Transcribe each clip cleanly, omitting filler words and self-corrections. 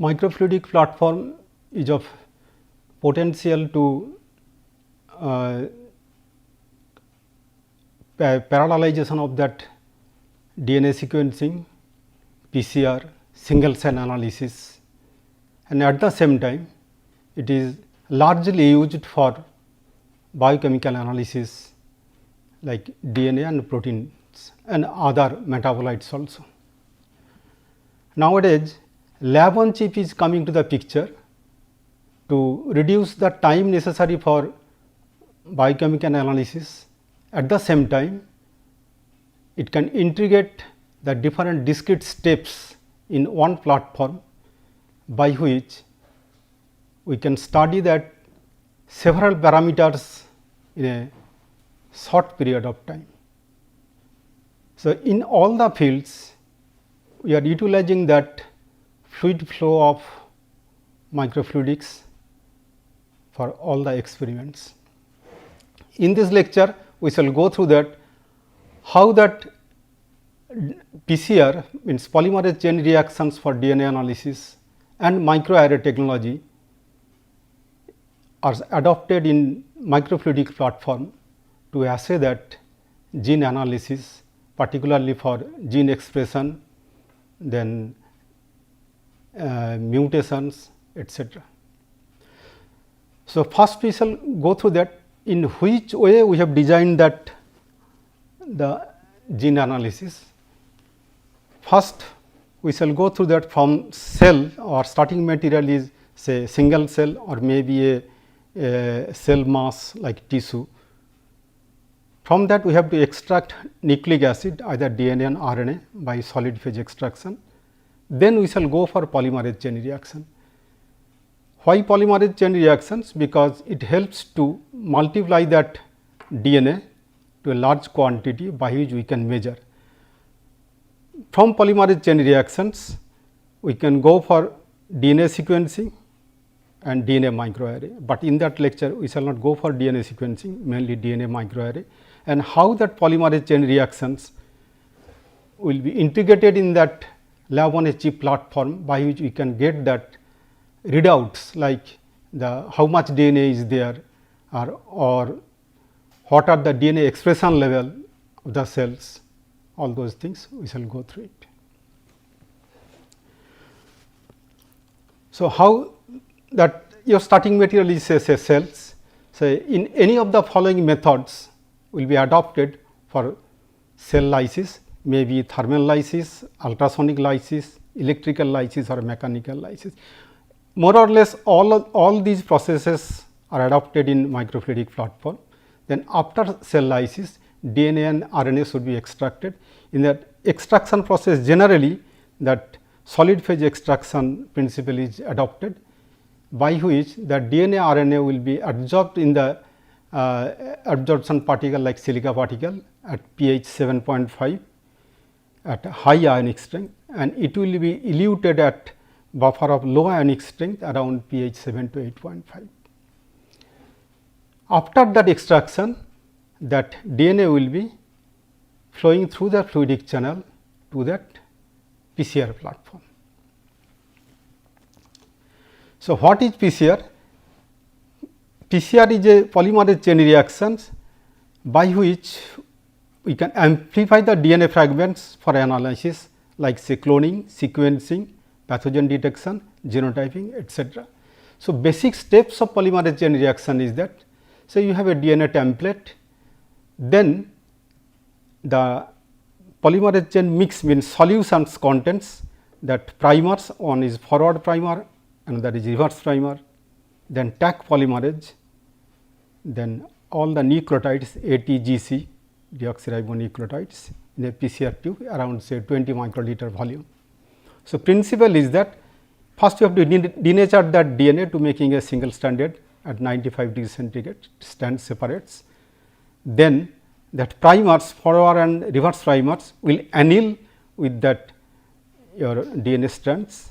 Microfluidic platform is of potential to parallelization of that DNA sequencing, PCR, single cell analysis, and at the same time it is largely used for biochemical analysis like DNA and proteins and other metabolites also. Nowadays, lab on chip is coming to the picture to reduce the time necessary for biochemical analysis. At the same time, it can integrate the different discrete steps in one platform, by which we can study that several parameters in a short period of time. So, in all the fields, we are utilizing that fluid flow of microfluidics for all the experiments. In this lecture, we shall go through that how that PCR means polymerase chain reactions for DNA analysis and microarray technology are adopted in microfluidic platform to assay that gene analysis, particularly for gene expression, then mutations, etc. So, first we shall go through that in which way we have designed that the gene analysis. First, we shall go through that from cell or starting material is say single cell or maybe a cell mass like tissue. From that we have to extract nucleic acid, either DNA and RNA by solid phase extraction. Then we shall go for polymerase chain reaction. Why polymerase chain reactions? Because it helps to multiply that DNA to a large quantity by which we can measure. From polymerase chain reactions, we can go for DNA sequencing and DNA microarray, but in that lecture we shall not go for DNA sequencing, mainly DNA microarray, and how that polymerase chain reactions will be integrated in that lab on a chip platform, by which we can get that readouts like the how much DNA is there or what are the DNA expression level of the cells, all those things we shall go through it. So, how that your starting material is say cells. So, in any of the following methods will be adopted for cell lysis, maybe thermal lysis, ultrasonic lysis, electrical lysis or mechanical lysis. More or less all these processes are adopted in microfluidic platform. Then after cell lysis, DNA and RNA should be extracted. In that extraction process, generally that solid phase extraction principle is adopted, by which the DNA RNA will be absorbed in the absorption particle like silica particle at pH 7.5 at high ionic strength, and it will be eluted at buffer of low ionic strength around pH 7 to 8.5. After that extraction, that DNA will be flowing through the fluidic channel to that PCR platform. So, what is PCR? PCR is a polymerase chain reactions by which we can amplify the DNA fragments for analysis like say cloning, sequencing, pathogen detection, genotyping, etc. So, basic steps of polymerase chain reaction is that, so you have a DNA template, then the polymerase chain mix means solutions contents that primers, one is forward primer, another is reverse primer, then Taq polymerase, then all the nucleotides ATGC deoxyribonucleotides in a PCR tube around say 20 microliter volume. So, principle is that first you have to denature that DNA to making a single stranded at 95 degrees centigrade, stand separates. Then that primers, forward and reverse primers will anneal with that your DNA strands.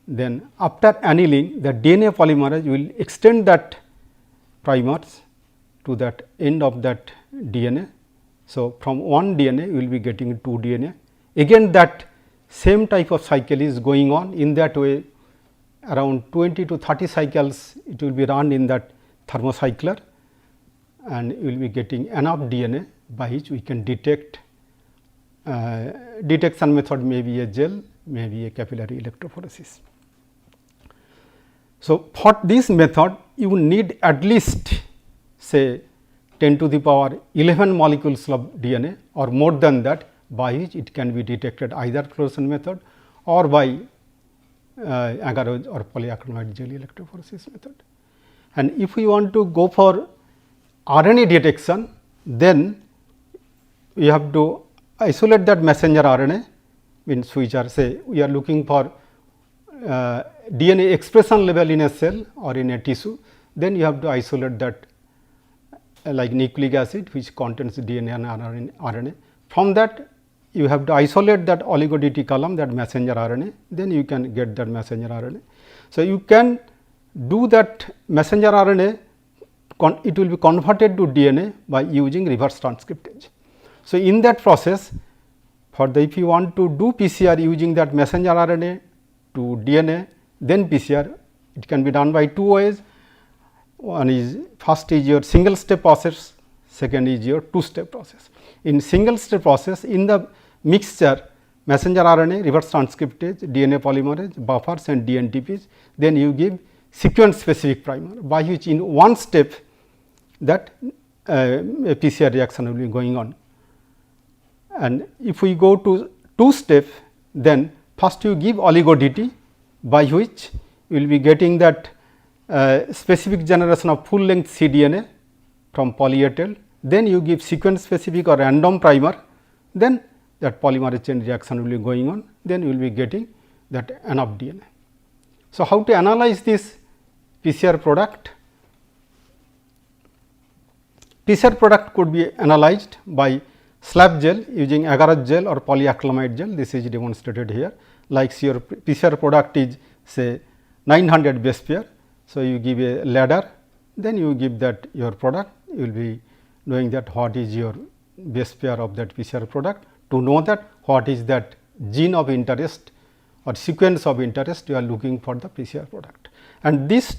Then after annealing, the DNA polymerase will extend that primers to that end of that DNA. So, from one DNA we will be getting 2 DNA. Again that same type of cycle is going on. In that way around 20 to 30 cycles it will be run in that thermocycler, and you will be getting enough DNA by which we can detect. Detection method may be a gel, may be a capillary electrophoresis. So, for this method you need at least say 10 to the power 11 molecules of DNA or more than that, by which it can be detected either fluorescence method or by agarose or polyacrylamide gel electrophoresis method. And if we want to go for RNA detection, then we have to isolate that messenger RNA, means which are say we are looking for DNA expression level in a cell or in a tissue, then you have to isolate that like nucleic acid which contains DNA and RNA. From that you have to isolate that oligo DT column, that messenger RNA, then you can get that messenger RNA. So, you can do that messenger RNA, it will be converted to DNA by using reverse transcriptase. So, in that process, for the if you want to do PCR using that messenger RNA to DNA, then PCR, it can be done by two ways. One is, first is your single step process, second is your two step process. In single step process, in the mixture messenger RNA, reverse transcriptase, DNA polymerase, buffers and DNTPs, then you give sequence specific primer, by which in one step that a PCR reaction will be going on. And if we go to two step, then first you give oligo DT, by which you will be getting that specific generation of full length cDNA from poly A tail, then you give sequence specific or random primer, then that polymerase chain reaction will be going on, then you will be getting that enough DNA. So, how to analyze this PCR product? PCR product could be analyzed by slab gel using agar gel or polyacrylamide gel. This is demonstrated here, like your PCR product is say 900 base pair. So, you give a ladder, then you give that your product, you will be knowing that what is your base pair of that PCR product. To know that what is that gene of interest or sequence of interest, you are looking for the PCR product. And this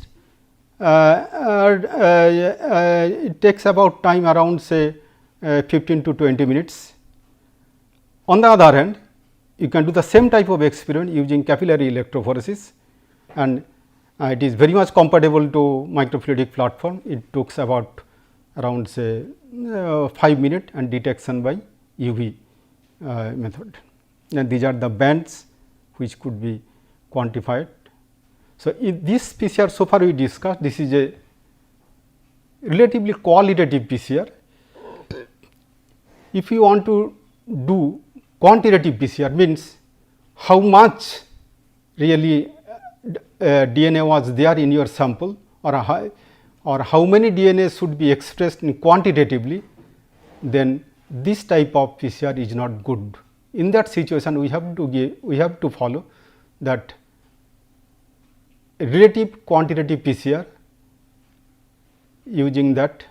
it takes about time around say 15 to 20 minutes. On the other hand, you can do the same type of experiment using capillary electrophoresis, and it is very much compatible to microfluidic platform. It takes about around say 5 minutes and detection by UV method, and these are the bands which could be quantified. So, this PCR so far we discussed, this is a relatively qualitative PCR. If you want to do quantitative PCR, means how much really DNA was there in your sample, or how many DNA should be expressed in quantitatively, then this type of PCR is not good. In that situation, we have to follow that relative quantitative PCR using that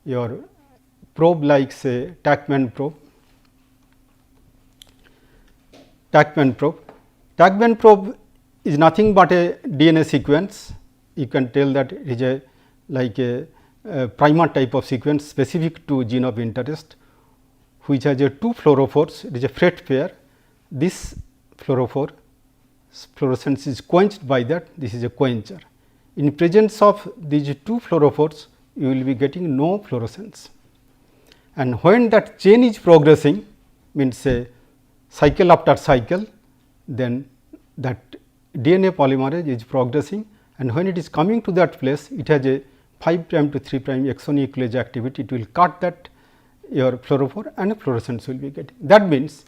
your probe like say Tachman probe. Tachman probe is nothing but a DNA sequence. You can tell that it is a like a primer type of sequence specific to gene of interest, which has a two fluorophores. It is a fret pair. This fluorophore fluorescence is quenched by that. This is a quencher. In presence of these two fluorophores, you will be getting no fluorescence. And when that chain is progressing, means say cycle after cycle, then that DNA polymerase is progressing, and when it is coming to that place, it has a 5' to 3' exonuclease activity. It will cut that your fluorophore and fluorescence will be getting. That means,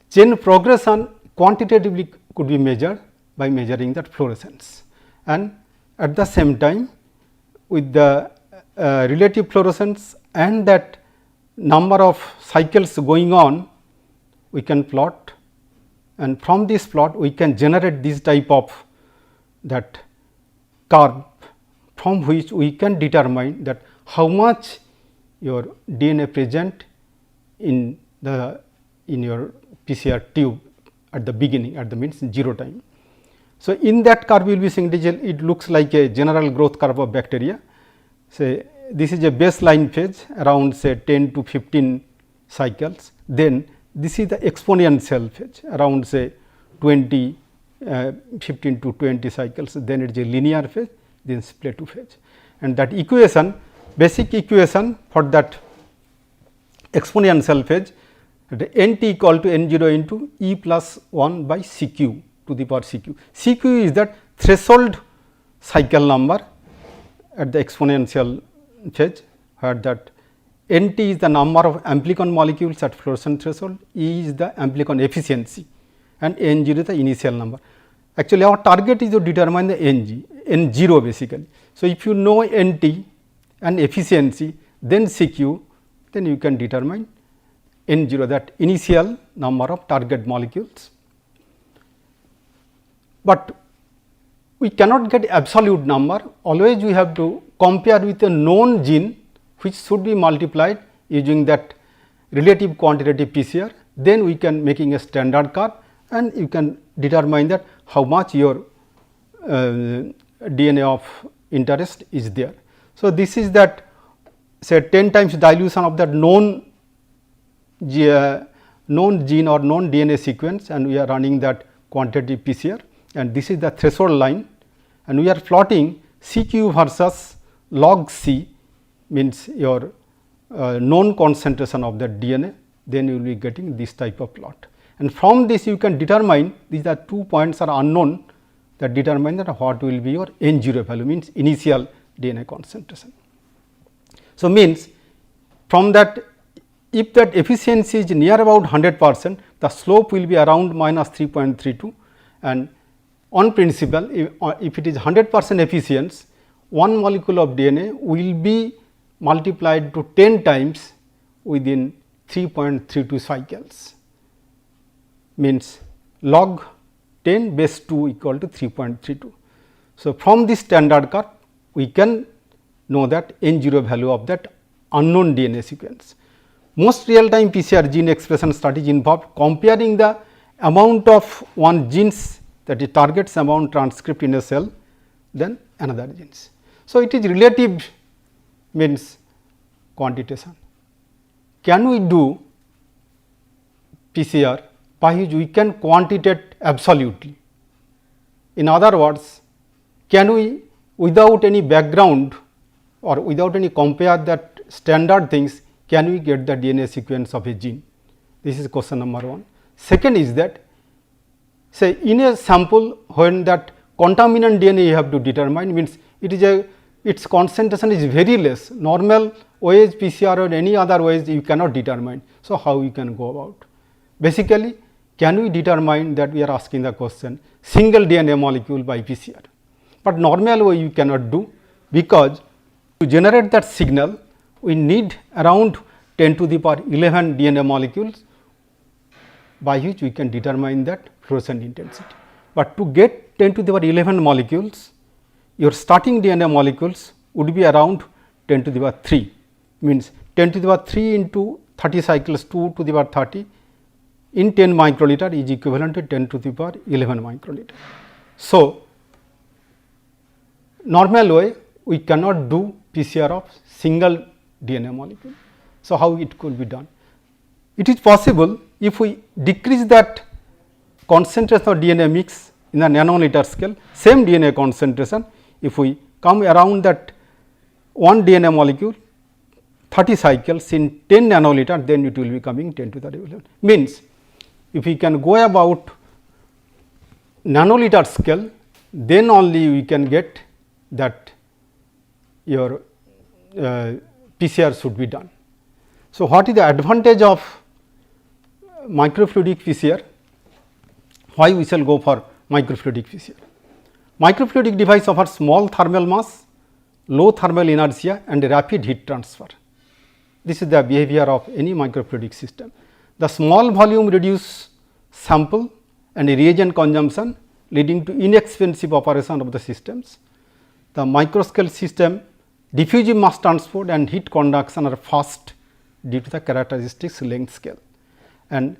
chain progression quantitatively could be measured by measuring that fluorescence, and at the same time with the relative fluorescence and that number of cycles going on, we can plot, and from this plot we can generate this type of that curve, from which we can determine that how much your DNA present in your PCR tube at the beginning, at the means 0 time. So, in that curve you will be seeing it looks like a general growth curve of bacteria. Say this is a baseline phase around say 10 to 15 cycles, then this is the exponential phase around say 20 15 to 20 cycles, then it is a linear phase, then plateau phase. And that equation, basic equation for that exponential phase, n t equal to n 0 into e plus 1 by c q to the power c q. C q is that threshold cycle number at the exponential phase, where that n t is the number of amplicon molecules at fluorescent threshold, E is the amplicon efficiency, and n 0 is the initial number. Actually, our target is to determine the n 0 basically. So, if you know n t and efficiency, then c q, then you can determine n 0, that initial number of target molecules. But we cannot get absolute number, always we have to compare with a known gene which should be multiplied using that relative quantitative PCR, then we can making a standard curve and you can determine that how much your DNA of interest is there. So, this is that say 10 times dilution of that known gene or known DNA sequence, and we are running that quantitative PCR, and this is the threshold line, and we are plotting CQ versus log C, means your known concentration of that DNA, then you will be getting this type of plot. And from this you can determine, these are 2 points are unknown, that determine that what will be your n 0 value, means initial DNA concentration. So, means from that, if that efficiency is near about 100%, the slope will be around minus 3.32, and on principle if it is 100% efficiency, one molecule of DNA will be multiplied to 10 times within 3.32 cycles, means log 10 base 2 equal to 3.32. So, from this standard curve we can know that n 0 value of that unknown DNA sequence. Most real time PCR gene expression studies involve comparing the amount of one genes, that is targets amount transcript in a cell, then another genes. So, it is relative, means quantitation. Can we do PCR by which we can quantitate absolutely? In other words, can we without any background or without any compare that standard things, can we get the DNA sequence of a gene? This is question number 1. Second is that, say in a sample when that contaminant DNA you have to determine, means it is a, its concentration is very less, normal ways PCR or any other ways you cannot determine. So, how you can go about? Basically, can we determine that, we are asking the question single DNA molecule by PCR, but normal way you cannot do, because to generate that signal we need around 10 to the power 11 DNA molecules by which we can determine that fluorescent intensity. But to get 10 to the power 11 molecules, your starting DNA molecules would be around 10 to the power 3, means 10 to the power 3 into 30 cycles 2 to the power 30 in 10 microliter is equivalent to 10 to the power 11 microliter. So, normal way we cannot do PCR of single DNA molecule. So, how it could be done? It is possible if we decrease that concentration of DNA mix in a nanoliter scale, same DNA concentration, if we come around that one DNA molecule 30 cycles in 10 nanoliter, then it will be coming 10 to the 11. Means if we can go about nanoliter scale, then only we can get that your PCR should be done. So, what is the advantage of microfluidic PCR? Why we shall go for microfluidic PCR? Microfluidic device offers small thermal mass, low thermal inertia and rapid heat transfer. This is the behavior of any microfluidic system. The small volume reduce sample and reagent consumption, leading to inexpensive operation of the systems. The microscale system diffusive mass transport and heat conduction are fast due to the characteristics length scale, and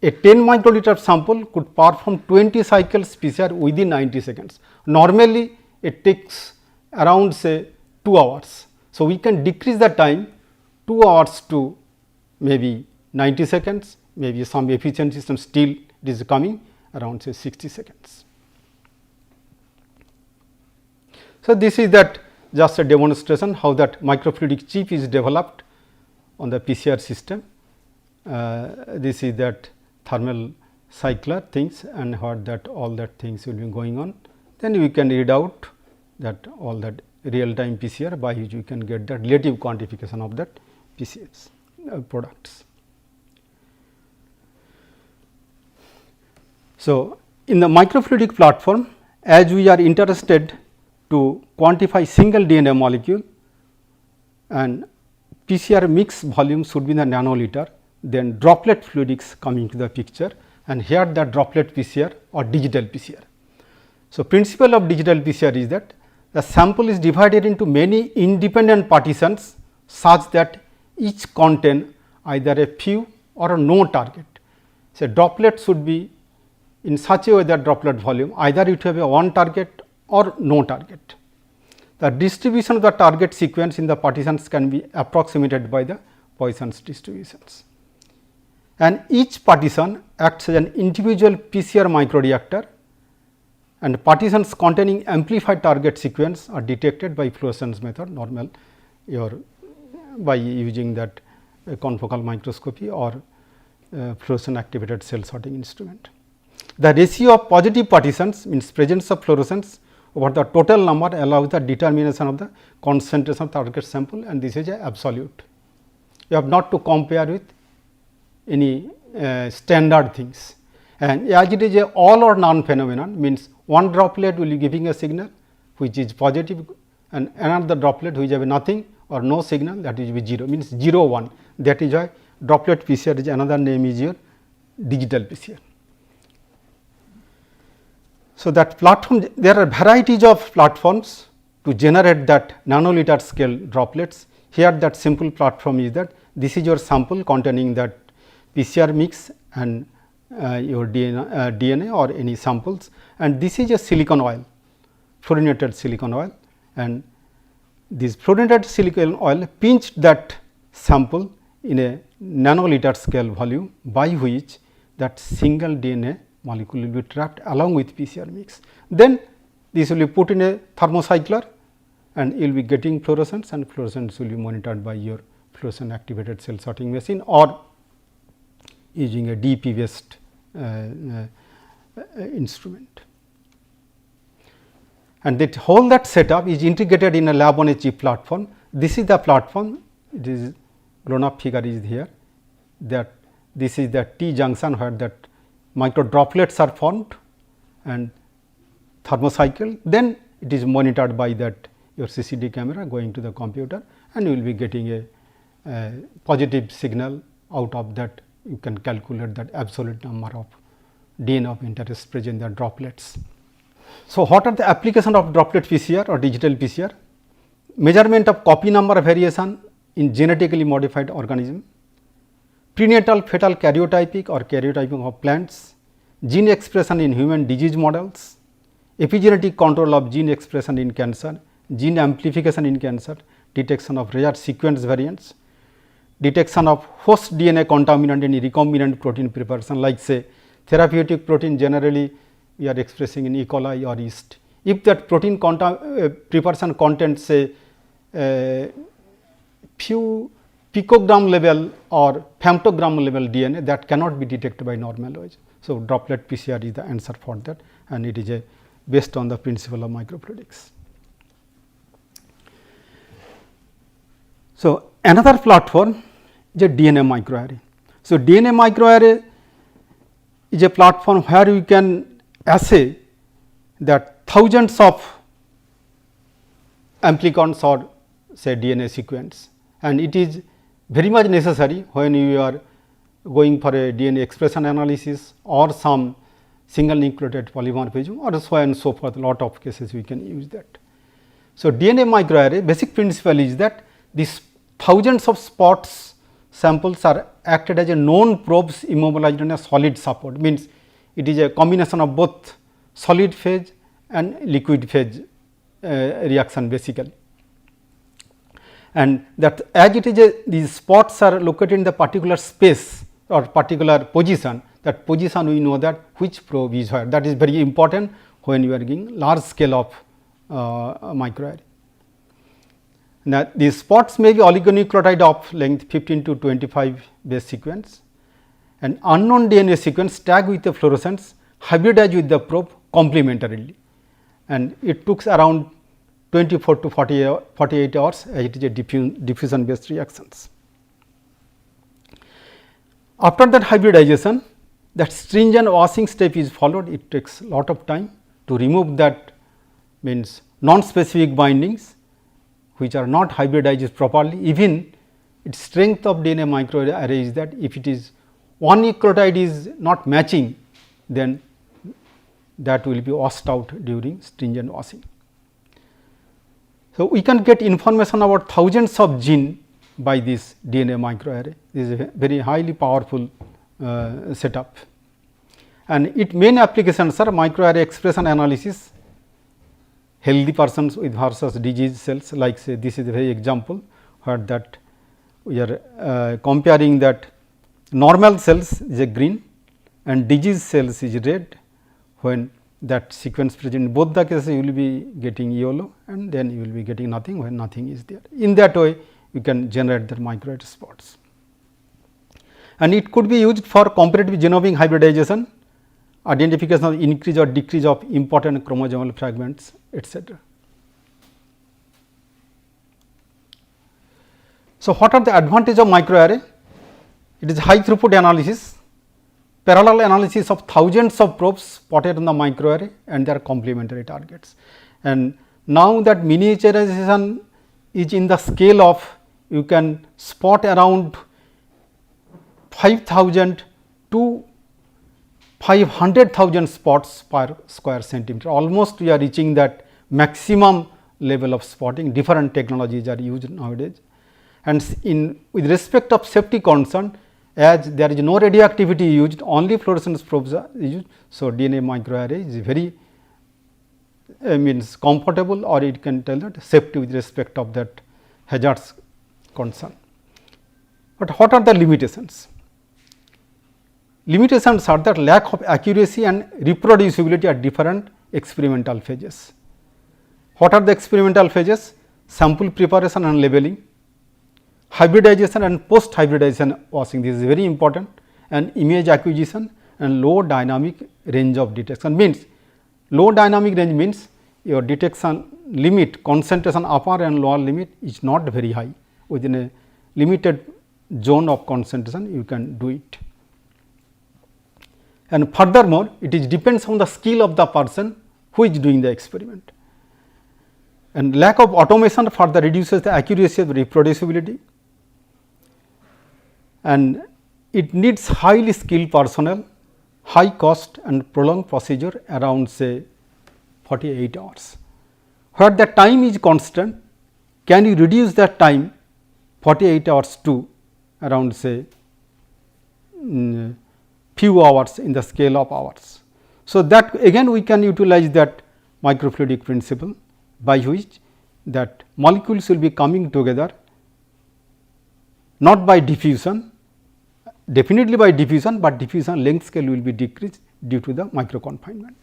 a 10 microliter sample could perform 20 cycles PCR within 90 seconds. Normally, it takes around say 2 hours. So, we can decrease the time 2 hours to maybe 90 seconds, maybe some efficient system still it is coming around say 60 seconds. So, this is that just a demonstration how that microfluidic chip is developed on the PCR system. This is that thermal cycler things and what that all that things will be going on. Then we can read out that all that real time PCR by which we can get that relative quantification of that PCS products. So, in the microfluidic platform, as we are interested to quantify single DNA molecule and PCR mix volume should be in the nanoliter, then droplet fluidics come into the picture, and here the droplet PCR or digital PCR. So, principle of digital PCR is that the sample is divided into many independent partitions such that each contain either a few or a no target. So, droplet should be in such a way that droplet volume either it have a one target or no target. The distribution of the target sequence in the partitions can be approximated by the Poisson's distributions, and each partition acts as an individual PCR microreactor, and partitions containing amplified target sequence are detected by fluorescence method normal by using that confocal microscopy or fluorescent activated cell sorting instrument. The ratio of positive partitions means presence of fluorescence over the total number allows the determination of the concentration of target sample, and this is a absolute. You have not to compare with any standard things, and as it is a all or none phenomenon means one droplet will be giving a signal which is positive and another droplet which have nothing or no signal, that will be 0 means 0 1, that is why droplet PCR is another name is your digital PCR. So, that platform there are varieties of platforms to generate that nanoliter scale droplets. Here that simple platform is that this is your sample containing that PCR mix and your DNA or any samples, and this is a silicon oil, fluorinated silicon oil, and this fluorinated silicon oil pinched that sample in a nanoliter scale volume by which that single DNA molecule will be trapped along with PCR mix. Then this will be put in a thermocycler and you will be getting fluorescence, and fluorescence will be monitored by your fluorescent activated cell sorting machine or using a DP based instrument. And that whole that setup is integrated in a lab on a chip platform. This is the platform, it is grown up figure is here, that this is the T junction where that micro droplets are formed and thermocycle, then it is monitored by that your CCD camera going to the computer, and you will be getting a positive signal. Out of that you can calculate that absolute number of DNA of interest present in the droplets. So, what are the application of droplet PCR or digital PCR? Measurement of copy number variation in genetically modified organism, prenatal fetal karyotypic or karyotyping of plants, gene expression in human disease models, epigenetic control of gene expression in cancer, gene amplification in cancer, detection of rare sequence variants, detection of host DNA contaminant in recombinant protein preparation, like say therapeutic protein generally we are expressing in E. coli or yeast. If that protein preparation contains say few picogram level or femtogram level DNA, that cannot be detected by normal ways. So, droplet PCR is the answer for that, and it is based on the principle of microfluidics. So, another platform is a DNA microarray. So, DNA microarray is a platform where you can assay that thousands of amplicons or say DNA sequence, and it is very much necessary when you are going for a DNA expression analysis or some single nucleotide polymorphism or so and so forth, lot of cases we can use that. So, DNA microarray basic principle is that these thousands of spots samples are acted as a known probes immobilized on a solid support, means it is a combination of both solid phase and liquid phase reaction basically. And that as it is these spots are located in the particular space or particular position, that position we know that which probe is where. That is very important when you are giving large scale of microarray. Now, these spots may be oligonucleotide of length 15 to 25 base sequence and unknown DNA sequence tagged with the fluorescence hybridized with the probe complementarily, and it took around 24 to 48 hours as it is a diffusion based reactions. After that hybridization, that stringent washing step is followed. It takes a lot of time to remove that, means non-specific bindings which are not hybridized properly. Even its strength of DNA microarray is that if it is one nucleotide is not matching, then that will be washed out during stringent washing. So, we can get information about thousands of genes by this DNA microarray. This is a very highly powerful setup, and its main applications are microarray expression analysis, healthy persons with versus disease cells, like say this is a very example where that we are comparing that normal cells is a green and disease cells is red. When that sequence present in both the cases, you will be getting yellow and then you will be getting nothing when nothing is there. In that way you can generate the microarray spots, and it could be used for comparative genomic hybridization, identification of increase or decrease of important chromosomal fragments, etc. So, what are the advantages of microarray? It is high throughput analysis, parallel analysis of thousands of probes spotted on the microarray and their complementary targets. And now that miniaturization is in the scale of, you can spot around 5,000 to 500,000 spots per square centimeter. Almost we are reaching that maximum level of spotting. Different technologies are used nowadays, and with respect of safety concern, as there is no radioactivity used, only fluorescence probes are used. So, DNA microarray is very means comfortable, or it can tell that safety with respect of that hazards concern. But what are the limitations? Limitations are that lack of accuracy and reproducibility at different experimental phases. What are the experimental phases? Sample preparation and labeling, hybridization and post hybridization washing, this is very important, and image acquisition and low dynamic range of detection. Means low dynamic range means your detection limit, concentration upper and lower limit is not very high. Within a limited zone of concentration you can do it. And furthermore, it is depends on the skill of the person who is doing the experiment, and lack of automation further reduces the accuracy of reproducibility, and it needs highly skilled personnel, high cost and prolonged procedure around say 48 hours. Where the time is constant, can you reduce that time 48 hours to around say few hours in the scale of hours. So, that again we can utilize that microfluidic principle, by which that molecules will be coming together not by diffusion, definitely by diffusion, but diffusion length scale will be decreased due to the micro confinement.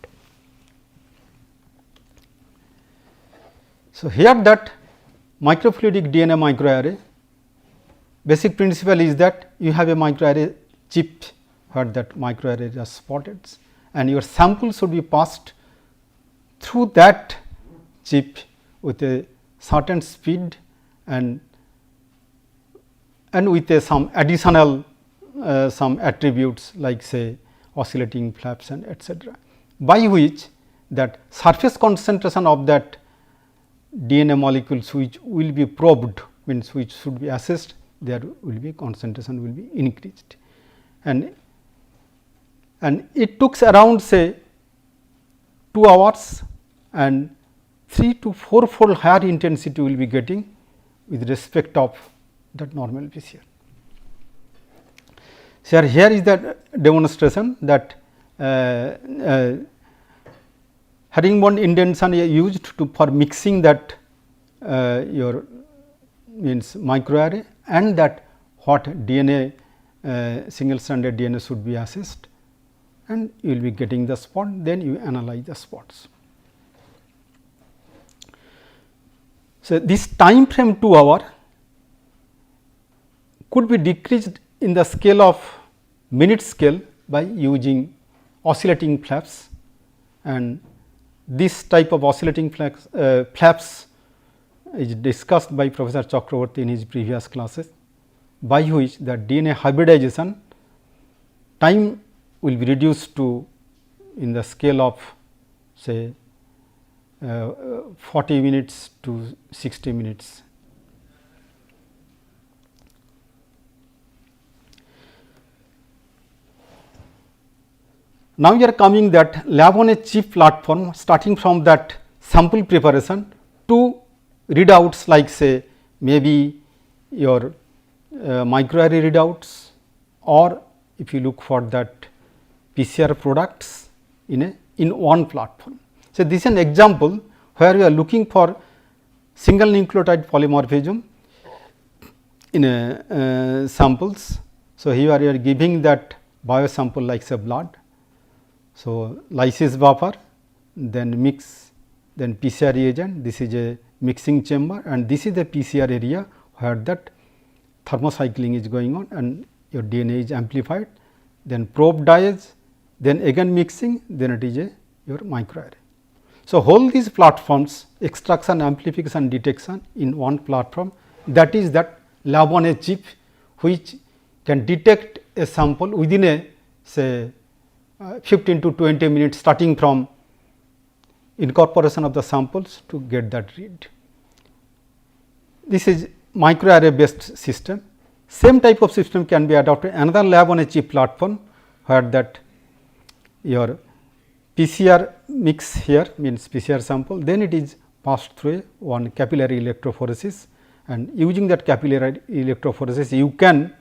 So, here that microfluidic DNA microarray, basic principle is that you have a microarray chip where that microarray is spotted, and your sample should be passed through that chip with a certain speed and with some additional some attributes like say oscillating flaps and etc., by which that surface concentration of that DNA molecules which will be probed, means which should be assessed, there will be concentration will be increased, and it took around say 2 hours, and 3 to 4 fold higher intensity will be getting with respect of that normal PCR. So, here is the demonstration that herringbone indentation is used for mixing that your means microarray and that what DNA single stranded DNA should be assessed, and you will be getting the spot, then you analyze the spots. So, this time frame 2 hour could be decreased in the scale of minute scale by using oscillating flaps, and this type of oscillating flaps is discussed by Professor Chakraborty in his previous classes, by which the DNA hybridization time will be reduced to in the scale of say 40 minutes to 60 minutes. Now, we are coming that lab on a chip platform, starting from that sample preparation to readouts like say maybe your microarray readouts, or if you look for that PCR products in one platform. So, this is an example where we are looking for single nucleotide polymorphism in samples. So, here you are giving that biosample like say blood. So, lysis buffer, then mix, then PCR reagent, this is a mixing chamber, and this is the PCR area where that thermocycling is going on and your DNA is amplified, then probe dyes, then again mixing, then it is your microarray. So, whole these platforms, extraction, amplification, detection in one platform, that is that lab on a chip, which can detect a sample within a say 15 to 20 minutes, starting from incorporation of the samples to get that read. This is microarray based system. Same type of system can be adopted another lab on a chip platform, where that your PCR mix here means PCR sample, then it is passed through one capillary electrophoresis, and using that capillary electrophoresis you can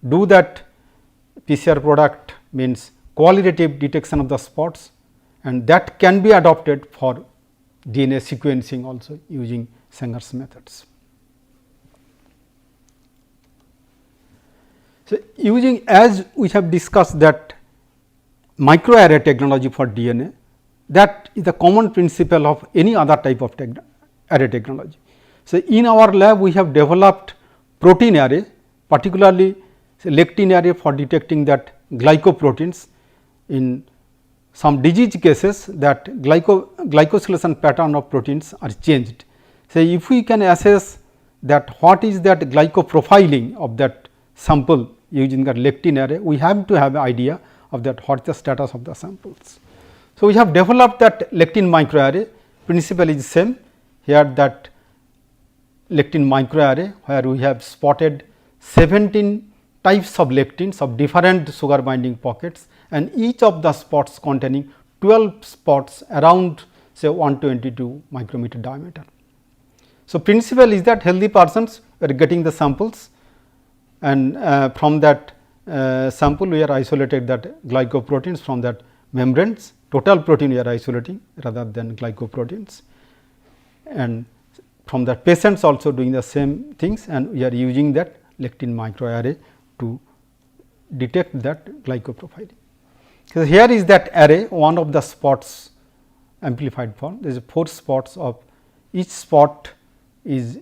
do that PCR product means qualitative detection of the spots, and that can be adopted for DNA sequencing also using Sanger's methods. So, using as we have discussed that microarray technology for DNA, that is the common principle of any other type of array technology. So, in our lab we have developed protein array, particularly lectin array for detecting that glycoproteins. In some disease cases that glycosylation pattern of proteins are changed. So, if we can assess that what is that glycoprofiling of that sample using that lectin array, we have to have an idea of that what is the status of the samples. So, we have developed that lectin microarray, principle is same here, that lectin microarray where we have spotted 17 types of lectins of different sugar binding pockets, and each of the spots containing 12 spots around say 122 micrometer diameter. So, principle is that healthy persons are getting the samples, and from that sample we are isolated that glycoproteins from that membranes, total protein we are isolating rather than glycoproteins, and from that patients also doing the same things, and we are using that lectin microarray to detect that glycoprofiling. So, here is that array, one of the spots amplified form, there is 4 spots of each spot is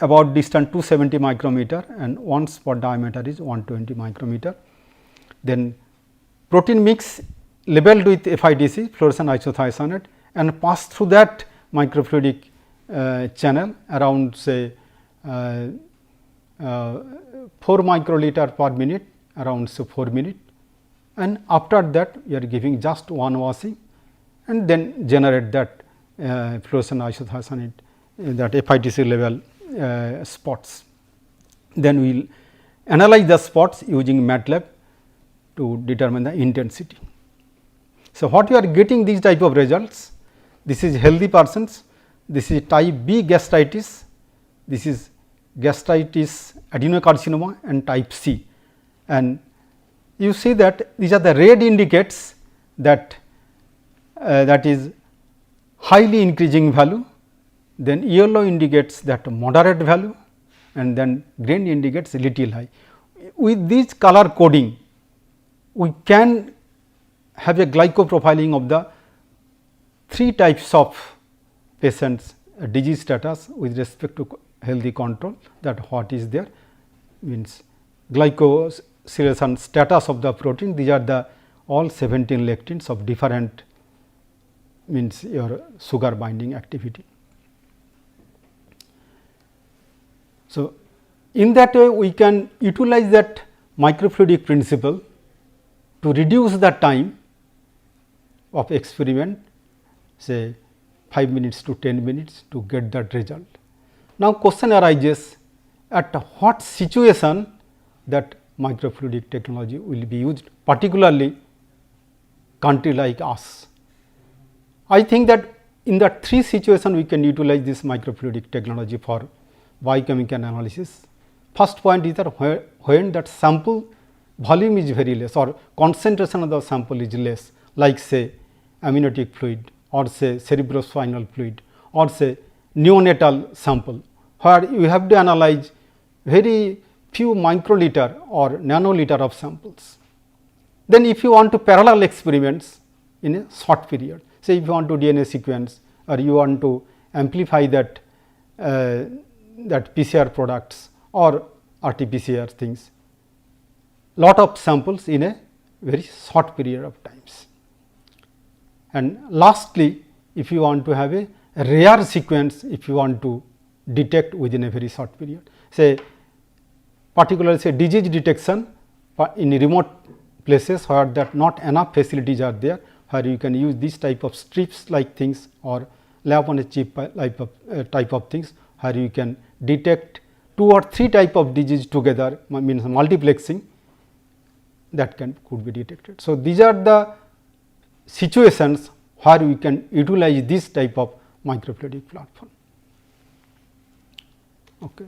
about distant 270 micrometer and one spot diameter is 120 micrometer. Then protein mix labeled with FIDC, fluorescent isothiocyanate, and pass through that microfluidic channel around say 4 microliter per minute, around say 4 minutes, and after that we are giving just one washing and then generate that fluorescent isothiocyanate that FIDC level spots. Then we will analyze the spots using MATLAB to determine the intensity. So, what you are getting these type of results, this is healthy persons, this is type B gastritis, this is gastritis adenocarcinoma and type C, and you see that these are the red indicates that that is highly increasing value, then yellow indicates that moderate value, and then green indicates little high. With this color coding, we can have a glycoprofiling of the 3 types of patients disease status with respect to healthy control, that what is there means glycosylation status of the protein. These are the all 17 lectins of different means your sugar binding activity. So, in that way we can utilize that microfluidic principle to reduce the time of experiment, say 5 minutes to 10 minutes to get that result. Now, question arises, at what situation that microfluidic technology will be used, particularly country like us. I think that in the 3 situations we can utilize this microfluidic technology for biochemical analysis. First point is that when that sample volume is very less or concentration of the sample is less, like say amniotic fluid or say cerebrospinal fluid or say neonatal sample, where you have to analyze very few microliter or nanoliter of samples. Then if you want to parallel experiments in a short period, say if you want to DNA sequence or you want to amplify that that PCR products or RT-PCR things, lot of samples in a very short period of times. And lastly, if you want to have a rare sequence, if you want to detect within a very short period, say particularly say disease detection in remote places where that not enough facilities are there, where you can use this type of strips like things or lab on a chip type of things, where you can detect 2 or 3 type of disease together, means multiplexing, that could be detected. So, these are the situations where we can utilize this type of microfluidic platform. Okay.